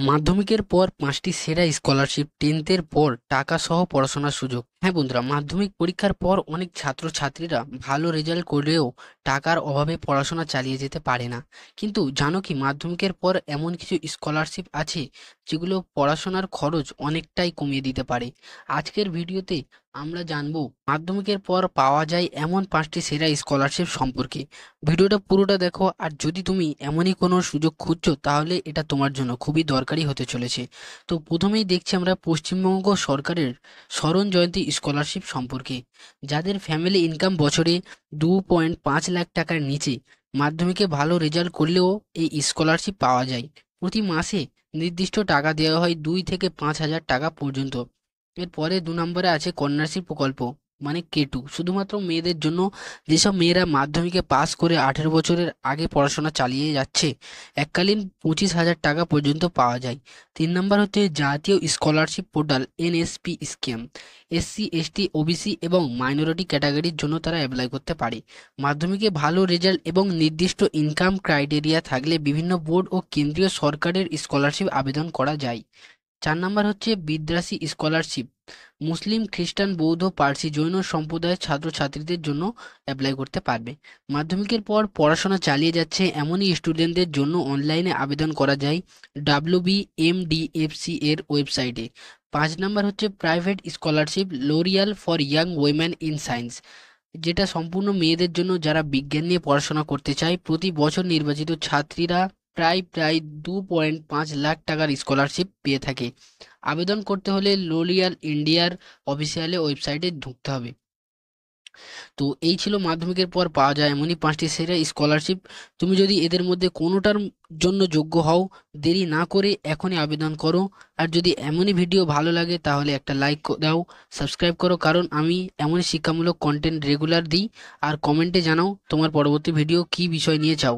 মাধ্যমিকের পর ৫টি সেরা স্কলারশিপ, 10th-এর পর টাকা সহ পড়াশোনার সুযোগ। হ্যাঁ বন্ধুরা, মাধ্যমিক পরীক্ষার পর অনেক ছাত্রছাত্রীরা ভালো রেজাল্ট করলেও টাকার অভাবে পড়াশোনা চালিয়ে যেতে পারে না। কিন্তু জানো কি, মাধ্যমিকের পর এমন কিছু স্কলারশিপ আছে যেগুলো পড়াশোনার খরচ অনেকটাই কমিয়ে দিতে পারে। আজকের ভিডিওতে আমরা জানবো মাধ্যমিকের পর পাওয়া যায় এমন 5টি সেরা স্কলারশিপ সম্পর্কে। ভিডিওটা পুরোটা দেখো, আর যদি তুমি এমনই কোনো সুযোগ খুঁজছো তাহলে এটা তোমার জন্য খুবই দরকারি হতে চলেছে। তো প্রথমেই দেখছি আমরা পশ্চিমবঙ্গ সরকারের স্মরণ জয়ন্তী স্কলারশিপ সম্পর্কে। যাদের ফ্যামিলি ইনকাম বছরে 2.5 লাখ টাকার নিচে, মাধ্যমিকে ভালো রেজাল্ট করলেও এই স্কলারশিপ পাওয়া যায়। প্রতি মাসে নির্দিষ্ট টাকা দেওয়া হয় 2 থেকে 5 হাজার টাকা পর্যন্ত। এরপরে 2 নম্বরে আছে কন্যাশ্রী প্রকল্প, মানে K2, শুধুমাত্র মেয়েদের জন্য। যেসব মেয়েরা মাধ্যমিকে পাস করে 18 বছরের আগে পড়াশোনা চালিয়ে যাচ্ছে, এককালীন 25 হাজার টাকা পর্যন্ত পাওয়া যায়। 3 নম্বর হচ্ছে জাতীয় scholarship portal NSP scheme. SC, ST, OBC এবং মাইনরিটি ক্যাটাগরির জন্য তারা অ্যাপ্লাই করতে পারে। মাধ্যমিকে ভালো রেজাল্ট এবং নির্দিষ্ট ইনকাম ক্রাইটেরিয়া থাকলে বিভিন্ন বোর্ড ও কেন্দ্রীয় সরকারের স্কলারশিপ আবেদন করা যায়। 4 নম্বর হচ্ছে বিদ্যাসী স্কলারশিপ। মুসলিম, খ্রিস্টান, বৌদ্ধ, পার্সি, জৈন সম্প্রদায়ের ছাত্রছাত্রীদের জন্য অ্যাপ্লাই করতে পারবে। মাধ্যমিকের পর পড়াশোনা চালিয়ে যাচ্ছে এমনই স্টুডেন্টদের জন্য অনলাইনে আবেদন করা যায় WBMDFC এর ওয়েবসাইটে। 5 নম্বর হচ্ছে private scholarship lauryl for young women in science, যেটা সম্পূর্ণ মেয়েদের জন্য যারা বিজ্ঞান নিয়ে পড়াশোনা করতে চায়। প্রতি বছর নির্বাচিত ছাত্রীরা প্রায় প্রায় 2.5 লাখ টাকার স্কলারশিপ পেয়ে থাকে। আবেদন করতে হলে লোরিয়াল ইন্ডিয়ার অফিসিয়াল ওয়েবসাইটে ঢুকতে হবে। তো এই ছিল মাধ্যমিকের পর পাওয়া যায় এমনই 5টি সেরা স্কলারশিপ। তুমি যদি এদের মধ্যে কোনোটার জন্য যোগ্য হও, দেরি না করে এখনই আবেদন করো। আর যদি এমনই ভিডিও ভালো লাগে তাহলে একটা লাইক দাও, সাবস্ক্রাইব করো, কারণ আমি এমনই শিক্ষামূলক কন্টেন্ট রেগুলার দিই। আর কমেন্টে জানাও তোমার পরবর্তী ভিডিও কী বিষয় নিয়ে চাও।